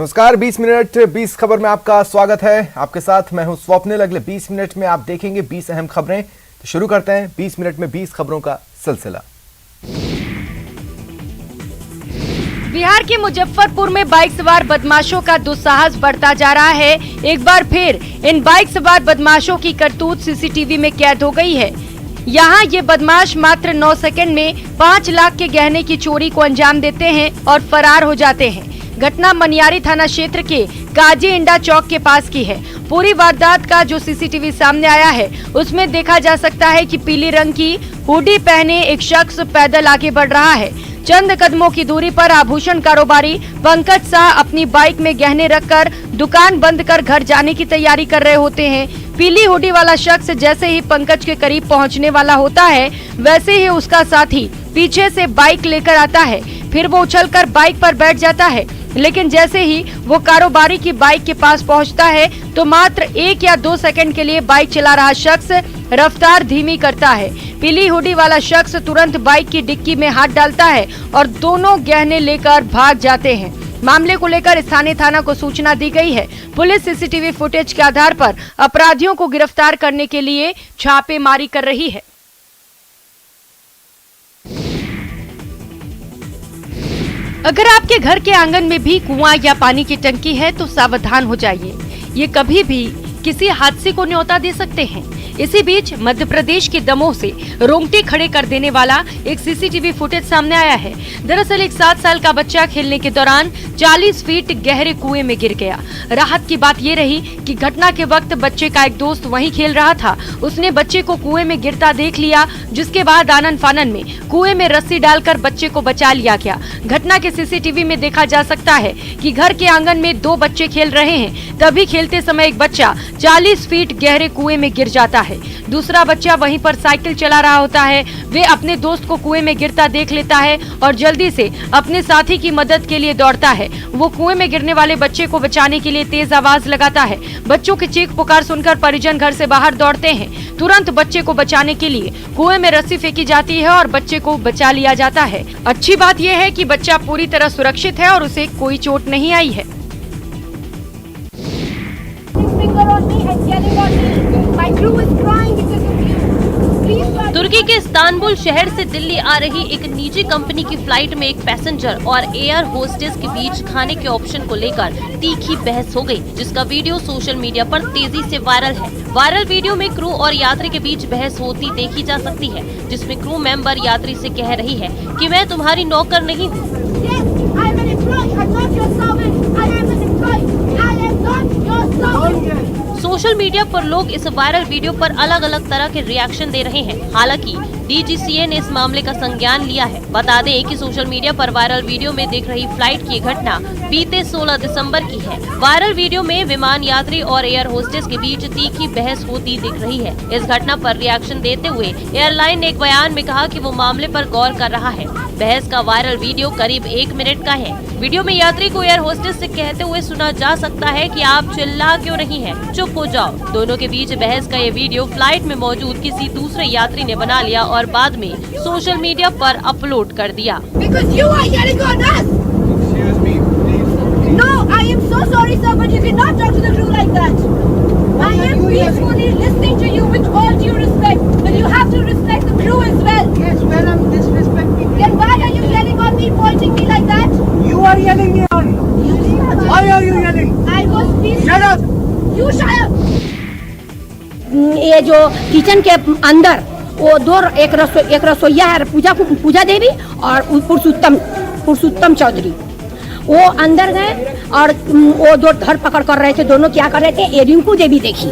नमस्कार, 20 मिनट 20 खबर में आपका स्वागत है। आपके साथ मैं हूं स्वप्निल। अगले 20 मिनट में आप देखेंगे 20 अहम खबरें। तो शुरू करते हैं 20 मिनट में 20 खबरों का सिलसिला। बिहार के मुजफ्फरपुर में बाइक सवार बदमाशों का दुस्साहस बढ़ता जा रहा है। एक बार फिर इन बाइक सवार बदमाशों की करतूत सीसीटीवी में कैद हो गई है। यहाँ ये बदमाश मात्र 9 सेकंड में 5 लाख के गहने की चोरी को अंजाम देते हैं और फरार हो जाते हैं। घटना मनियारी थाना क्षेत्र के काजी इंडा चौक के पास की है। पूरी वारदात का जो सीसीटीवी सामने आया है उसमें देखा जा सकता है कि पीली रंग की हुडी पहने एक शख्स पैदल आगे बढ़ रहा है। चंद कदमों की दूरी पर आभूषण कारोबारी पंकज शाह अपनी बाइक में गहने रखकर दुकान बंद कर घर जाने की तैयारी कर रहे होते हैं। पीली हुडी वाला शख्स जैसे ही पंकज के करीब पहुंचने वाला होता है वैसे ही उसका साथी पीछे से बाइक लेकर आता है। फिर वो उछलकर बाइक पर बैठ जाता है, लेकिन जैसे ही वो कारोबारी की बाइक के पास पहुंचता है तो मात्र 1 या 2 सेकंड के लिए बाइक चला रहा शख्स रफ्तार धीमी करता है। पीली हुडी वाला शख्स तुरंत बाइक की डिक्की में हाथ डालता है और दोनों गहने लेकर भाग जाते हैं। मामले को लेकर स्थानीय थाना को सूचना दी गई है। पुलिस सीसीटीवी फुटेज के आधार पर अपराधियों को गिरफ्तार करने के लिए छापेमारी कर रही है। अगर आपके घर के आंगन में भी कुआं या पानी की टंकी है तो सावधान हो जाइए। ये कभी भी किसी हादसे को न्योता दे सकते हैं। इसी बीच मध्य प्रदेश के दमोह से रोंगटे खड़े कर देने वाला एक सीसीटीवी फुटेज सामने आया है। दरअसल एक 7 साल का बच्चा खेलने के दौरान 40 फीट गहरे कुएं में गिर गया। राहत की बात ये रही कि घटना के वक्त बच्चे का एक दोस्त वहीं खेल रहा था। उसने बच्चे को कुएं में गिरता देख लिया, जिसके बाद आनन फानन में कुएं में रस्सी डालकर बच्चे को बचा लिया गया। घटना के सीसीटीवी में देखा जा सकता है कि घर के आंगन में 2 बच्चे खेल रहे हैं। तभी खेलते समय एक बच्चा 40 फीट गहरे कुएं में गिर जाता है। दूसरा बच्चा वहीं पर साइकिल चला रहा होता है। वे अपने दोस्त को कुएं में गिरता देख लेता है और जल्दी से अपने साथी की मदद के लिए दौड़ता है। वो कुएं में गिरने वाले बच्चे को बचाने के लिए तेज आवाज लगाता है। बच्चों की चीख पुकार सुनकर परिजन घर से बाहर दौड़ते हैं। तुरंत बच्चे को बचाने के लिए कुएं में रस्सी फेंकी जाती है और बच्चे को बचा लिया जाता है। अच्छी बात यह है कि बच्चा पूरी तरह सुरक्षित है और उसे कोई चोट नहीं आई है। तुर्की के इस्तांबुल शहर से दिल्ली आ रही एक निजी कंपनी की फ्लाइट में एक पैसेंजर और एयर होस्टेस के बीच खाने के ऑप्शन को लेकर तीखी बहस हो गई, जिसका वीडियो सोशल मीडिया पर तेजी से वायरल है। वायरल वीडियो में क्रू और यात्री के बीच बहस होती देखी जा सकती है, जिसमें क्रू मेंबर यात्री से कह रही है कि मैं तुम्हारी नौकर नहीं हूँ। सोशल मीडिया पर लोग इस वायरल वीडियो पर अलग अलग तरह के रिएक्शन दे रहे हैं। हालांकि DGCA ने इस मामले का संज्ञान लिया है। बता दें कि सोशल मीडिया पर वायरल वीडियो में दिख रही फ्लाइट की घटना बीते 16 दिसंबर की है। वायरल वीडियो में विमान यात्री और एयर होस्टेस के बीच तीखी बहस होती दिख रही है। इस घटना पर रिएक्शन देते हुए एयरलाइन ने एक बयान में कहा कि वो मामले पर गौर कर रहा है। बहस का वायरल वीडियो करीब 1 मिनट का है। वीडियो में यात्री को एयर होस्टेस से कहते हुए सुना जा सकता है कि आप चिल्ला क्यों रही हैं? चुप हो जाओ। दोनों के बीच बहस का ये वीडियो फ्लाइट में मौजूद किसी दूसरे यात्री ने बना लिया और बाद में सोशल मीडिया पर अपलोड कर दिया। ये जो किचन के अंदर वो एक रसोईया है, पूजा देवी और पुरुषोत्तम चौधरी, वो अंदर गए और वो 2 धर पकड़ कर रहे थे। दोनों क्या कर रहे थे? ये रिंकू देवी देखी।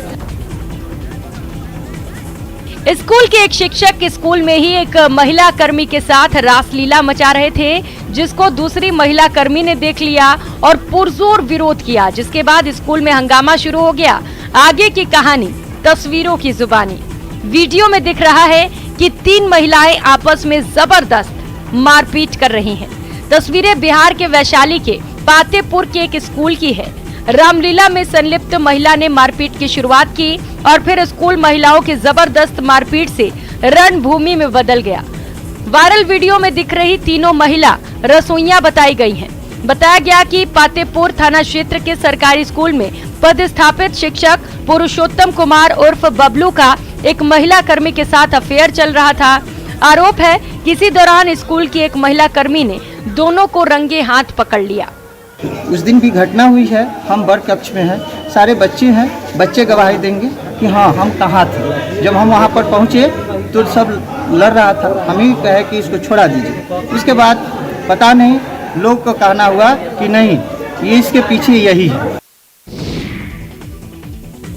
स्कूल के एक शिक्षक स्कूल में ही एक महिला कर्मी के साथ रासलीला मचा रहे थे, जिसको दूसरी महिला कर्मी ने देख लिया और पुरजोर विरोध किया, जिसके बाद स्कूल में हंगामा शुरू हो गया। आगे की कहानी तस्वीरों की जुबानी। वीडियो में दिख रहा है कि 3 महिलाएं आपस में जबरदस्त मारपीट कर रही हैं। तस्वीरें बिहार के वैशाली के पातेपुर के एक स्कूल की है। रामलीला में संलिप्त महिला ने मारपीट की शुरुआत की और फिर स्कूल महिलाओं की जबरदस्त मारपीट से रणभूमि में बदल गया। वायरल वीडियो में दिख रही तीनों महिला रसोइयां बताई गई हैं। बताया गया कि पातेपुर थाना क्षेत्र के सरकारी स्कूल में पदस्थापित शिक्षक पुरुषोत्तम कुमार उर्फ बबलू का एक महिला कर्मी के साथ अफेयर चल रहा था। आरोप है किसी दौरान स्कूल की एक महिला कर्मी ने दोनों को रंगे हाथ पकड़ लिया। उस दिन भी घटना हुई है, हम वर कक्ष में हैं, सारे बच्चे हैं, बच्चे गवाही देंगे कि हाँ हम कहाँ थे। जब हम वहाँ पर पहुँचे तो सब लड़ रहा था, हम ही कहे कि इसको छोड़ा दीजिए। उसके बाद पता नहीं लोग को कहना हुआ कि नहीं ये इसके पीछे यही है।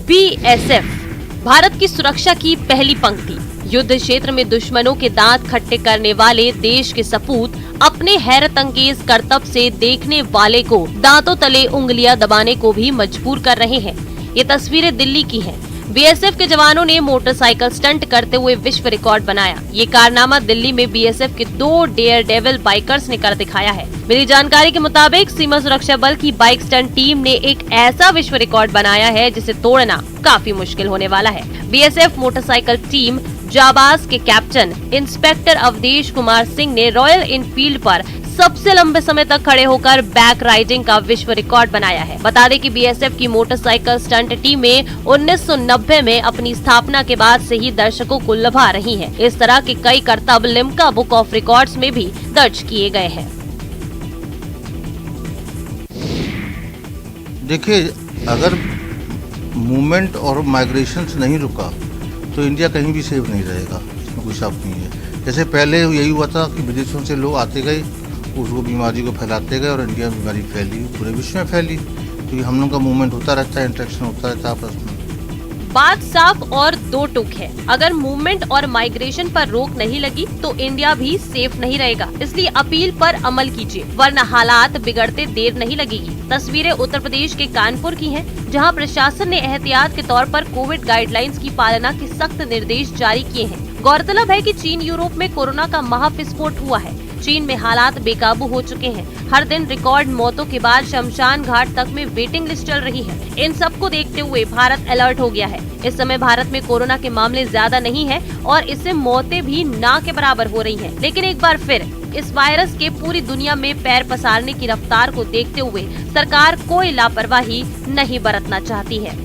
बीएसएफ भारत की सुरक्षा की पहली पंक्ति, युद्ध क्षेत्र में दुश्मनों के दांत खट्टे करने वाले देश के सपूत अपने हैरत अंगेज करतब से देखने वाले को दांतों तले उंगलियां दबाने को भी मजबूर कर रहे हैं। ये तस्वीरें दिल्ली की हैं। बीएसएफ के जवानों ने मोटरसाइकिल स्टंट करते हुए विश्व रिकॉर्ड बनाया। ये कारनामा दिल्ली में बीएसएफ के 2 डेयर डेविल बाइकर्स ने कर दिखाया है। मिली जानकारी के मुताबिक सीमा सुरक्षा बल की बाइक स्टंट टीम ने एक ऐसा विश्व रिकॉर्ड बनाया है जिसे तोड़ना काफी मुश्किल होने वाला है। बीएसएफ मोटरसाइकिल टीम जाबाज के कैप्टन इंस्पेक्टर अवधेश कुमार सिंह ने रॉयल इनफील्ड पर सबसे लंबे समय तक खड़े होकर बैक राइडिंग का विश्व रिकॉर्ड बनाया है। बता दें कि बीएसएफ की मोटरसाइकिल स्टंट टीमें 1990 में अपनी स्थापना के बाद से ही दर्शकों को लुभा रही हैं। इस तरह के कई करतब लिम्का बुक ऑफ रिकॉर्ड्स में भी दर्ज किए गए हैं। देखिए, अगर मूवमेंट और माइग्रेशन नहीं रुका तो इंडिया कहीं भी सेफ नहीं रहेगा, इसमें कोई शक नहीं है। जैसे पहले यही हुआ था कि विदेशों से लोग आते गए, उसको बीमारी को फैलाते गए और इंडिया में बीमारी फैली, पूरे विश्व में फैली। क्योंकि हम लोग का मूवमेंट होता रहता है, इंटरेक्शन होता रहता है आपस में। बात साफ और दो टूक है, अगर मूवमेंट और माइग्रेशन पर रोक नहीं लगी तो इंडिया भी सेफ नहीं रहेगा। इसलिए अपील पर अमल कीजिए, वरना हालात बिगड़ते देर नहीं लगेगी। तस्वीरें उत्तर प्रदेश के कानपुर की हैं, जहां प्रशासन ने एहतियात के तौर पर कोविड गाइडलाइंस की पालना के सख्त निर्देश जारी किए हैं। गौरतलब है कि चीन यूरोप में कोरोना का महाविस्फोट हुआ है। चीन में हालात बेकाबू हो चुके हैं। हर दिन रिकॉर्ड मौतों के बाद शमशान घाट तक में वेटिंग लिस्ट चल रही है। इन सबको देखते हुए भारत अलर्ट हो गया है। इस समय भारत में कोरोना के मामले ज्यादा नहीं है और इससे मौतें भी ना के बराबर हो रही हैं। लेकिन एक बार फिर इस वायरस के पूरी दुनिया में पैर पसारने की रफ्तार को देखते हुए सरकार कोई लापरवाही नहीं बरतना चाहती है।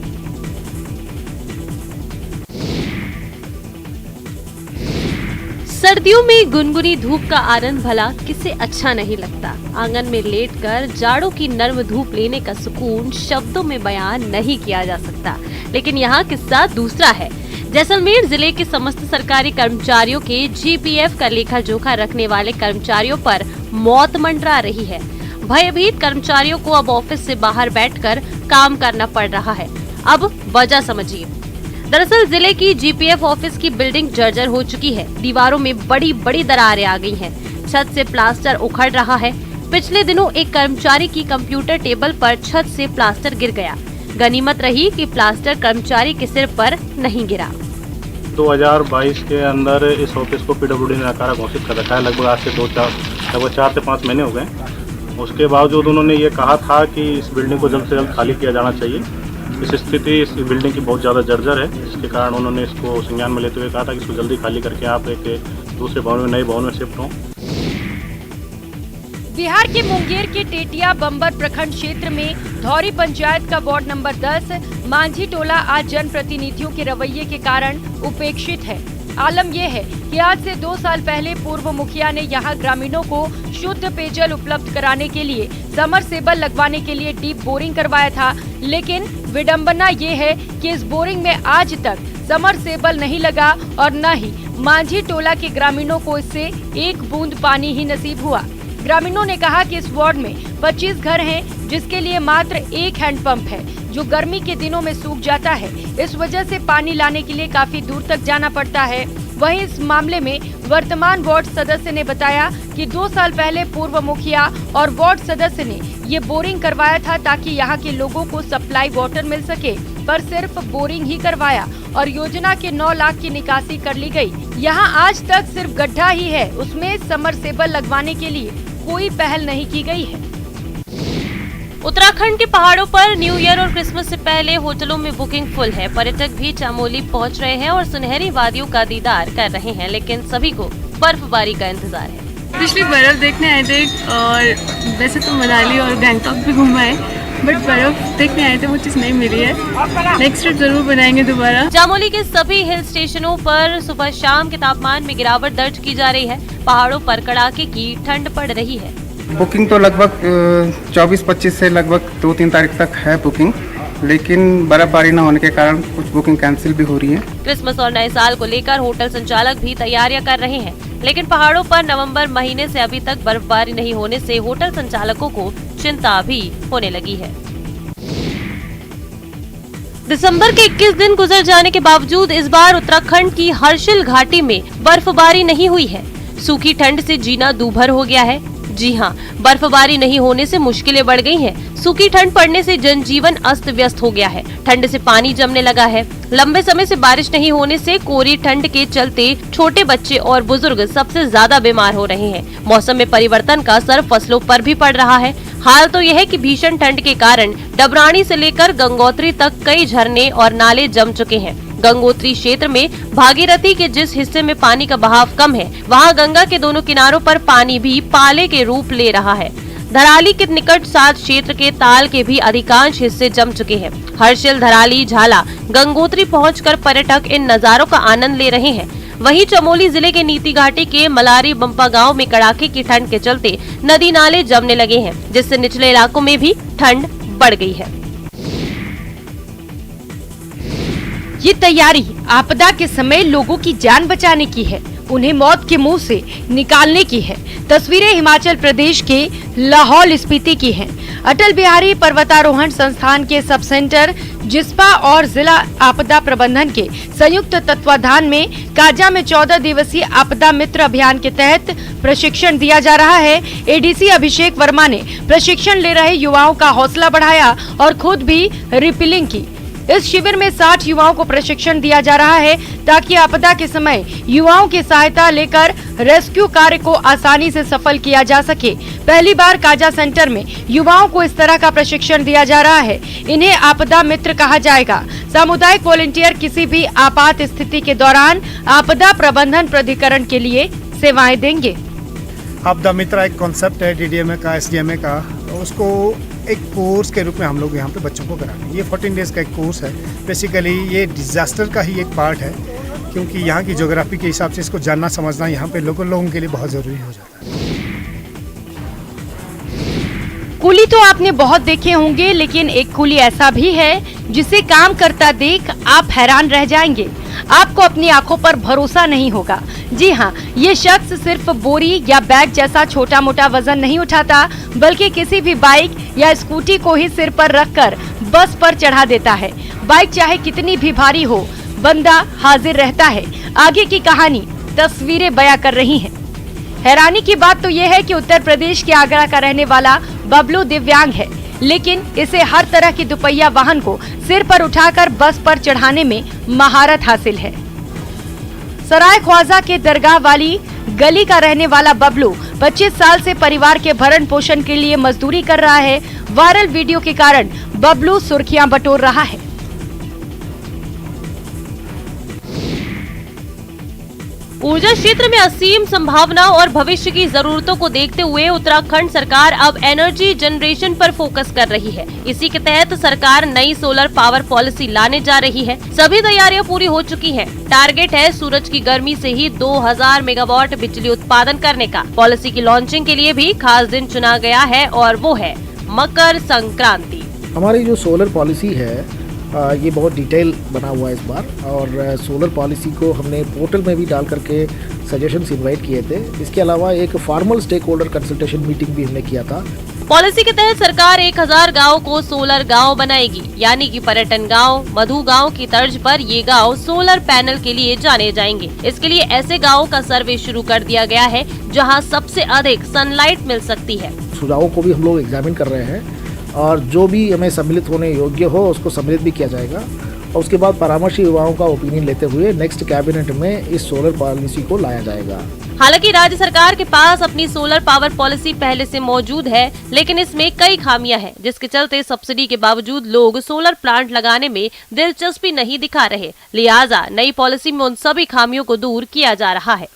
सर्दियों में गुनगुनी धूप का आनंद भला किसे अच्छा नहीं लगता। आंगन में लेटकर जाड़ों की नर्म धूप लेने का सुकून शब्दों में बयान नहीं किया जा सकता। लेकिन यहाँ किस्सा दूसरा है। जैसलमेर जिले के समस्त सरकारी कर्मचारियों के जीपीएफ का लेखा जोखा रखने वाले कर्मचारियों पर मौत मंडरा रही है। भयभीत कर्मचारियों को अब ऑफिस से बाहर बैठकर काम करना पड़ रहा है। अब वजह समझिए। दरअसल जिले की जीपीएफ ऑफिस की बिल्डिंग जर्जर हो चुकी है। दीवारों में बड़ी बड़ी दरारें आ गई हैं। छत से प्लास्टर उखड़ रहा है। पिछले दिनों एक कर्मचारी की कंप्यूटर टेबल पर छत से प्लास्टर गिर गया। गनीमत रही कि प्लास्टर कर्मचारी के सिर पर नहीं गिरा। 2022 के अंदर इस ऑफिस को पीडब्ल्यूडी ने नकारा घोषित कर रखा है। लगभग आज से 4 से 5 महीने हो गए। उसके बावजूद उन्होंने ये कहा था कि इस बिल्डिंग को जल्द से जल्द खाली किया जाना चाहिए। इस स्थिति इस बिल्डिंग की बहुत ज़्यादा जर्जर है, जिसके कारण उन्होंने इसको संज्ञान में लेते हुए कहा था कि इसको जल्दी खाली करके आप एक दूसरे भवन में, नए भवन में शिफ्ट हों। बिहार के मुंगेर के टेटिया बम्बर प्रखंड क्षेत्र में धौरी पंचायत का वार्ड नंबर 10 मांझी टोला आज जनप्रतिनिधियों के रवैये के कारण उपेक्षित है। आलम यह है कि आज से 2 साल पहले पूर्व मुखिया ने यहां ग्रामीणों को शुद्ध पेयजल उपलब्ध कराने के लिए समरसेबल लगवाने के लिए डीप बोरिंग करवाया था। लेकिन विडंबना ये है कि इस बोरिंग में आज तक समरसेबल नहीं लगा और न ही मांझी टोला के ग्रामीणों को इससे एक बूंद पानी ही नसीब हुआ। ग्रामीणों ने कहा कि इस वार्ड में 25 घर हैं, जिसके लिए मात्र एक हैंडपंप है जो गर्मी के दिनों में सूख जाता है। इस वजह से पानी लाने के लिए काफी दूर तक जाना पड़ता है। वहीं इस मामले में वर्तमान वार्ड सदस्य ने बताया कि 2 साल पहले पूर्व मुखिया और वार्ड सदस्य ने ये बोरिंग करवाया था ताकि यहाँ के लोगों को सप्लाई वाटर मिल सके, पर सिर्फ बोरिंग ही करवाया और योजना के 9 लाख की निकासी कर ली गई। यहाँ आज तक सिर्फ गड्ढा ही है, उसमें समरसेबल लगवाने के लिए कोई पहल नहीं की गई है। उत्तराखंड के पहाड़ों पर न्यू ईयर और क्रिसमस से पहले होटलों में बुकिंग फुल है। पर्यटक भी चमोली पहुंच रहे हैं और सुनहरी वादियों का दीदार कर रहे हैं, लेकिन सभी को बर्फबारी का इंतजार है। पिछली बर्फ़ देखने आए थे और वैसे तो मनाली और गैंगटॉक भी घूम आए, बट बर्फ़ देखने आए थे, वो चीज़ नहीं मिली है। नेक्स्ट ट्रिप जरूर बनाएंगे दोबारा। चमोली के सभी हिल स्टेशनों पर सुबह शाम के तापमान में गिरावट दर्ज की जा रही है। पहाड़ों पर कड़ाके की ठंड पड़ रही है। बुकिंग तो लगभग 24-25 से लगभग 2-3 तारीख तक है बुकिंग, लेकिन बर्फबारी न होने के कारण कुछ बुकिंग कैंसिल भी हो रही है। क्रिसमस और नए साल को लेकर होटल संचालक भी तैयारियां कर रहे हैं, लेकिन पहाड़ों पर नवंबर महीने से अभी तक बर्फबारी नहीं होने से होटल संचालकों को चिंता भी होने लगी है। दिसंबर के 21 दिन गुजर जाने के बावजूद इस बार उत्तराखंड की हर्षिल घाटी में बर्फबारी नहीं हुई है। सूखी ठंड से जीना दूभर हो गया है। जी हाँ, बर्फबारी नहीं होने से मुश्किलें बढ़ गई हैं। सूखी ठंड पड़ने से जनजीवन अस्त व्यस्त हो गया है। ठंड से पानी जमने लगा है। लंबे समय से बारिश नहीं होने से कोरी ठंड के चलते छोटे बच्चे और बुजुर्ग सबसे ज्यादा बीमार हो रहे हैं। मौसम में परिवर्तन का असर फसलों पर भी पड़ रहा है। हाल तो यह है कि भीषण ठंड के कारण डबरानी से लेकर गंगोत्री तक कई झरने और नाले जम चुके हैं। गंगोत्री क्षेत्र में भागीरथी के जिस हिस्से में पानी का बहाव कम है, वहां गंगा के दोनों किनारों पर पानी भी पाले के रूप ले रहा है। धराली के निकट साथ क्षेत्र के ताल के भी अधिकांश हिस्से जम चुके हैं। हर्षिल, धराली, झाला, गंगोत्री पहुंचकर पर्यटक इन नजारों का आनंद ले रहे हैं। वहीं चमोली जिले के नीति घाटी के मलारी बंपा गांव में कड़ाके की ठंड के चलते नदी नाले जमने लगे हैं, जिससे निचले इलाकों में भी ठंड बढ़ गई है। ये तैयारी आपदा के समय लोगों की जान बचाने की है, उन्हें मौत के मुंह से निकालने की है। तस्वीरें हिमाचल प्रदेश के लाहौल स्पीति की हैं। अटल बिहारी पर्वतारोहण संस्थान के सब सेंटर जिस्पा और जिला आपदा प्रबंधन के संयुक्त तत्वाधान में काजा में 14 दिवसीय आपदा मित्र अभियान के तहत प्रशिक्षण दिया जा रहा है। एडीसी अभिषेक वर्मा ने प्रशिक्षण ले रहे युवाओं का हौसला बढ़ाया और खुद भी रिपिलिंग की। इस शिविर में 60 युवाओं को प्रशिक्षण दिया जा रहा है ताकि आपदा के समय युवाओं की सहायता लेकर रेस्क्यू कार्य को आसानी से सफल किया जा सके। पहली बार काजा सेंटर में युवाओं को इस तरह का प्रशिक्षण दिया जा रहा है। इन्हें आपदा मित्र कहा जाएगा। सामुदायिक वॉलंटियर किसी भी आपात स्थिति के दौरान आपदा प्रबंधन प्राधिकरण के लिए सेवाएं देंगे। आपदा मित्र एक कॉन्सेप्ट है डीडीएमए का, एसडीएमए का, उसको एक कोर्स के रूप में हम लोग यहाँ पे बच्चों को कराते हैं। ये 14 डेज का एक कोर्स है। बेसिकली ये डिजास्टर का ही एक पार्ट है, क्योंकि यहाँ की ज्योग्राफी के हिसाब से इसको जानना समझना यहाँ पे लोगों के लिए बहुत ज़रूरी हो जाता है। कूली तो आपने बहुत देखे होंगे, लेकिन एक कूली ऐसा भी है जिसे काम करता देख आप हैरान रह जाएंगे। आपको अपनी आंखों पर भरोसा नहीं होगा। जी हाँ, ये शख्स सिर्फ बोरी या बैग जैसा छोटा मोटा वजन नहीं उठाता, बल्कि किसी भी बाइक या स्कूटी को ही सिर पर रखकर बस पर चढ़ा देता है। बाइक चाहे कितनी भी भारी हो, बंदा हाजिर रहता है। आगे की कहानी तस्वीरें बयां कर रही हैं। हैरानी की बात तो यह है कि उत्तर प्रदेश के आगरा का रहने वाला बबलू दिव्यांग है, लेकिन इसे हर तरह की दुपहिया वाहन को सिर पर उठाकर बस पर चढ़ाने में महारत हासिल है। सराय ख्वाजा के दरगाह वाली गली का रहने वाला बबलू 25 साल से परिवार के भरण पोषण के लिए मजदूरी कर रहा है। वायरल वीडियो के कारण बबलू सुर्खियां बटोर रहा है। ऊर्जा क्षेत्र में असीम संभावना और भविष्य की जरूरतों को देखते हुए उत्तराखंड सरकार अब एनर्जी जनरेशन पर फोकस कर रही है। इसी के तहत सरकार नई सोलर पावर पॉलिसी लाने जा रही है। सभी तैयारियां पूरी हो चुकी हैं। टारगेट है सूरज की गर्मी से ही 2000 मेगावाट बिजली उत्पादन करने का। पॉलिसी की लॉन्चिंग के लिए भी खास दिन चुना गया है और वो है मकर संक्रांति। हमारी जो सोलर पॉलिसी है ये बहुत डिटेल बना हुआ है इस बार, और सोलर पॉलिसी को हमने पोर्टल में भी डाल करके सजेशंस इनवाइट किए थे। इसके अलावा एक formal stakeholder consultation meeting भी हमने किया था। पॉलिसी के तहत सरकार 1000 गाँव को सोलर गाँव बनाएगी, यानी कि पर्यटन गाँव, मधु गाँव की तर्ज पर ये गाँव सोलर पैनल के लिए जाने जाएंगे। इसके लिए ऐसे गाँवों का सर्वे शुरू कर दिया गया है जहाँ सबसे अधिक सनलाइट मिल सकती है। सुझावों को भी हम लोग एग्जामिन कर रहे हैं और जो भी हमें सम्मिलित होने योग्य हो उसको सम्मिलित भी किया जाएगा, और उसके बाद परामर्शी युवाओं का ओपिनियन लेते हुए नेक्स्ट कैबिनेट में इस सोलर पॉलिसी को लाया जाएगा। हालांकि राज्य सरकार के पास अपनी सोलर पावर पॉलिसी पहले से मौजूद है, लेकिन इसमें कई खामियां हैं, जिसके चलते सब्सिडी के बावजूद लोग सोलर प्लांट लगाने में दिलचस्पी नहीं दिखा रहे। लिहाजा नई पॉलिसी में उन सभी खामियों को दूर किया जा रहा है।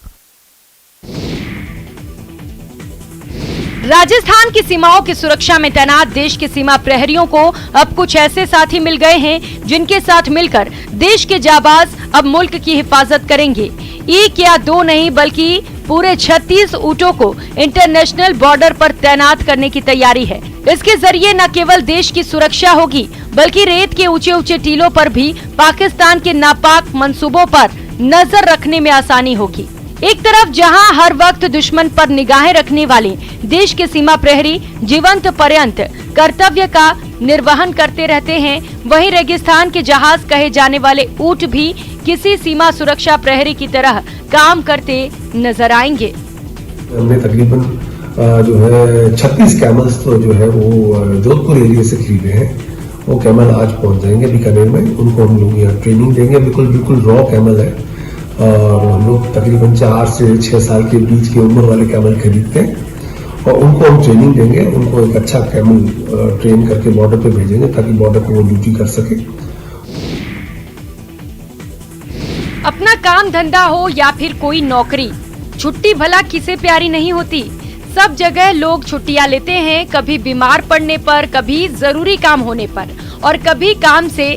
राजस्थान की सीमाओं की सुरक्षा में तैनात देश के सीमा प्रहरियों को अब कुछ ऐसे साथी मिल गए हैं जिनके साथ मिलकर देश के जाबाज अब मुल्क की हिफाजत करेंगे। एक या दो नहीं बल्कि पूरे 36 ऊँटों को इंटरनेशनल बॉर्डर पर तैनात करने की तैयारी है। इसके जरिए न केवल देश की सुरक्षा होगी बल्कि रेत के ऊंचे ऊंचे टीलों पर भी पाकिस्तान के नापाक मंसूबों पर नजर रखने में आसानी होगी। एक तरफ जहां हर वक्त दुश्मन पर निगाहें रखने वाले देश के सीमा प्रहरी जीवंत पर्यंत कर्तव्य का निर्वहन करते रहते हैं, वहीं रेगिस्तान के जहाज कहे जाने वाले ऊंट भी किसी सीमा सुरक्षा प्रहरी की तरह काम करते नजर आएंगे। हमने तकरीबन जो है 36 कैमल्स तो जो है वो जोधपुर एरिया से खरीदे हैं। वो कैमल आज पहुंच जाएंगे बीकानेर में। उनको हम लोग यहाँ ट्रेनिंग देंगे। बिल्कुल रॉ कैमल है और हम लोग तकरीबन 4 से 6 साल के बीच की उम्र वाले कैमल खरीदते हैं और उनको हम ट्रेनिंग देंगे। उनको एक अच्छा कैमल ट्रेन करके बॉर्डर पे भेजेंगे ताकि बॉर्डर पे वो ड्यूटी कर सके। अपना काम धंधा हो या फिर कोई नौकरी, छुट्टी भला किसे प्यारी नहीं होती। सब जगह लोग छुट्टियां लेते हैं, कभी बीमार पड़ने पर, कभी जरूरी काम होने पर और कभी काम से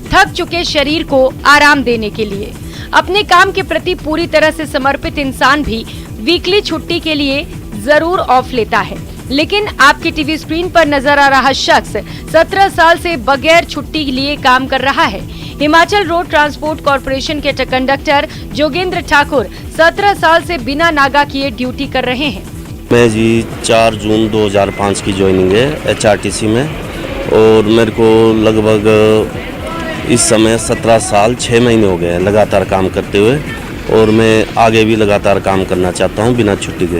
थक चुके शरीर को आराम देने के लिए। अपने काम के प्रति पूरी तरह से समर्पित इंसान भी वीकली छुट्टी के लिए जरूर ऑफ लेता है, लेकिन आपकी टीवी स्क्रीन पर नजर आ रहा शख्स 17 साल से बगैर छुट्टी लिए काम कर रहा है। हिमाचल रोड ट्रांसपोर्ट कॉर्पोरेशन के कंडक्टर जोगेंद्र ठाकुर 17 साल से बिना नागा किए ड्यूटी कर रहे हैं। मैं जी 4 जून 2005 की ज्वाइनिंग है HRTC में और मेरे को लगभग इस समय 17 साल 6 महीने हो गए हैं लगातार काम करते हुए और मैं आगे भी लगातार काम करना चाहता हूं बिना छुट्टी के।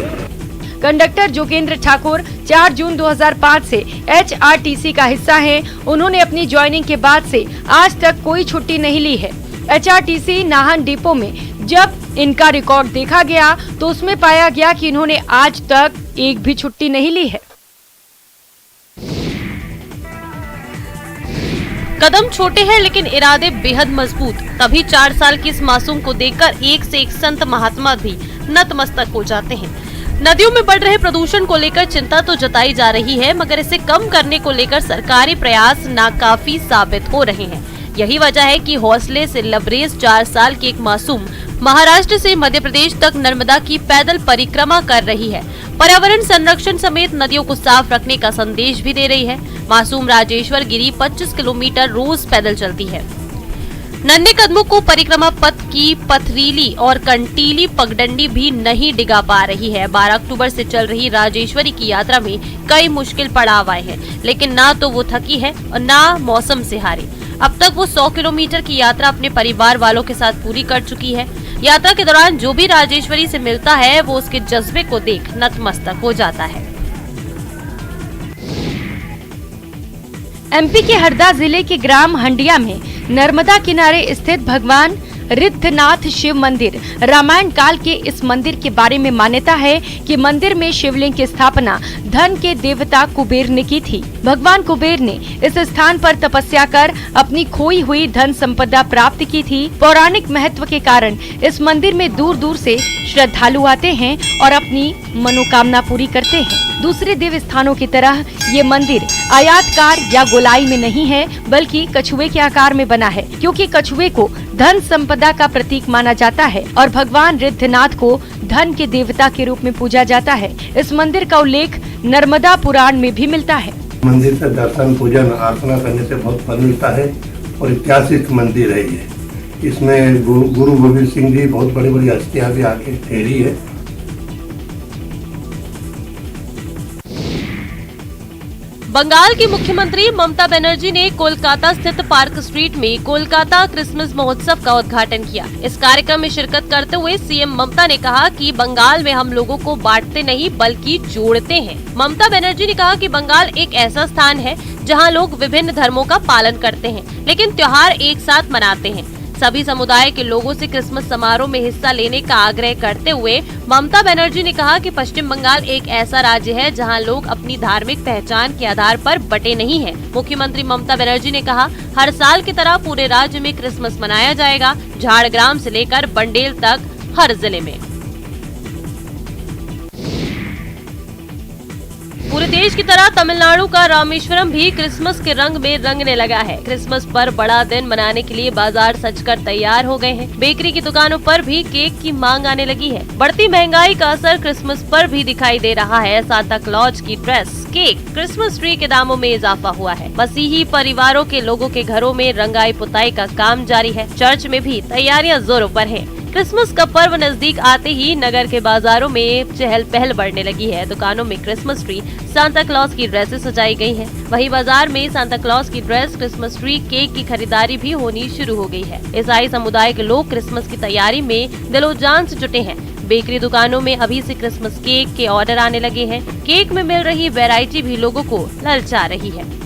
कंडक्टर जोगेंद्र ठाकुर 4 जून 2005 से HRTC का हिस्सा हैं। उन्होंने अपनी ज्वाइनिंग के बाद से आज तक कोई छुट्टी नहीं ली है। HRTC नाहन डिपो में जब इनका रिकॉर्ड देखा गया तो उसमें पाया गया कि इन्होंने आज तक एक भी छुट्टी नहीं ली है। कदम छोटे हैं लेकिन इरादे बेहद मजबूत। तभी 4 साल की इस मासूम को देखकर एक से एक संत महात्मा भी नतमस्तक हो जाते हैं। नदियों में बढ़ रहे प्रदूषण को लेकर चिंता तो जताई जा रही है, मगर इसे कम करने को लेकर सरकारी प्रयास नाकाफी साबित हो रहे हैं। यही वजह है कि हौसले से लबरेज 4 साल की एक मासूम महाराष्ट्र से मध्य प्रदेश तक नर्मदा की पैदल परिक्रमा कर रही है। पर्यावरण संरक्षण समेत नदियों को साफ रखने का संदेश भी दे रही है। मासूम राजेश्वर गिरी 25 किलोमीटर रोज पैदल चलती है। नन्हे कदमों को परिक्रमा पथ की पथरीली और कंटीली पगडंडी भी नहीं डिगा पा रही है। 12 अक्टूबर से चल रही राजेश्वरी की यात्रा में कई मुश्किल पड़ाव आए हैं, लेकिन ना तो वो थकी है और ना मौसम से हारी। अब तक वो 100 किलोमीटर की यात्रा अपने परिवार वालों के साथ पूरी कर चुकी है। यात्रा के दौरान जो भी राजेश्वरी से मिलता है वो उसके जज्बे को देख नतमस्तक हो जाता है। MP के हरदा जिले के ग्राम हंडिया में नर्मदा किनारे स्थित भगवान रिद्धनाथ शिव मंदिर। रामायण काल के इस मंदिर के बारे में मान्यता है कि मंदिर में शिवलिंग की स्थापना धन के देवता कुबेर ने की थी। भगवान कुबेर ने इस स्थान पर तपस्या कर अपनी खोई हुई धन संपदा प्राप्त की थी। पौराणिक महत्व के कारण इस मंदिर में दूर दूर से श्रद्धालु आते हैं और अपनी मनोकामना पूरी करते हैं। दूसरे देव स्थानों की तरह ये मंदिर आयताकार या गोलाई में नहीं है, बल्कि कछुए के आकार में बना है, क्योंकि कछुए को धन संपदा का प्रतीक माना जाता है और भगवान रिद्धनाथ को धन के देवता के रूप में पूजा जाता है। इस मंदिर का उल्लेख नर्मदा पुराण में भी मिलता है। मंदिर से दर्शन पूजन अर्चना करने से बहुत फल मिलता है और ऐतिहासिक मंदिर है ये। इसमें गुरु गोविंद सिंह जी बहुत बड़ी बड़ी हस्तियां भी आके ठहरी है। बंगाल की मुख्यमंत्री ममता बनर्जी ने कोलकाता स्थित पार्क स्ट्रीट में कोलकाता क्रिसमस महोत्सव का उद्घाटन किया। इस कार्यक्रम में शिरकत करते हुए सीएम ममता ने कहा कि बंगाल में हम लोगों को बांटते नहीं बल्कि जोड़ते हैं। ममता बनर्जी ने कहा कि बंगाल एक ऐसा स्थान है जहां लोग विभिन्न धर्मों का पालन करते हैं, लेकिन त्योहार एक साथ मनाते हैं। सभी समुदाय के लोगों से क्रिसमस समारोह में हिस्सा लेने का आग्रह करते हुए ममता बनर्जी ने कहा कि पश्चिम बंगाल एक ऐसा राज्य है जहां लोग अपनी धार्मिक पहचान के आधार पर बटे नहीं हैं। मुख्यमंत्री ममता बनर्जी ने कहा, हर साल की तरह पूरे राज्य में क्रिसमस मनाया जाएगा, झाड़ग्राम से लेकर बंडेल तक हर जिले में। पूरे देश की तरह तमिलनाडु का रामेश्वरम भी क्रिसमस के रंग में रंगने लगा है। क्रिसमस पर बड़ा दिन मनाने के लिए बाजार सजकर तैयार हो गए हैं। बेकरी की दुकानों पर भी केक की मांग आने लगी है। बढ़ती महंगाई का असर क्रिसमस पर भी दिखाई दे रहा है। सांता क्लॉज की ड्रेस, केक, क्रिसमस ट्री के दामों में इजाफा हुआ है। मसीही परिवारों के लोगों के घरों में रंगाई पुताई का काम जारी है। चर्च में भी तैयारियां जोरों पर हैं। क्रिसमस का पर्व नजदीक आते ही नगर के बाजारों में चहल पहल बढ़ने लगी है। दुकानों में क्रिसमस ट्री, सांता क्लॉज की ड्रेसेस सजाई गई हैं। वहीं बाजार में सांता क्लॉज की ड्रेस, क्रिसमस ट्री, केक की खरीदारी भी होनी शुरू हो गई है। ईसाई समुदाय के लोग क्रिसमस की तैयारी में दिलोजान से जुटे हैं। बेकरी दुकानों में अभी से क्रिसमस केक के ऑर्डर आने लगे हैं। केक में मिल रही वैरायटी भी लोगों को ललचा रही है।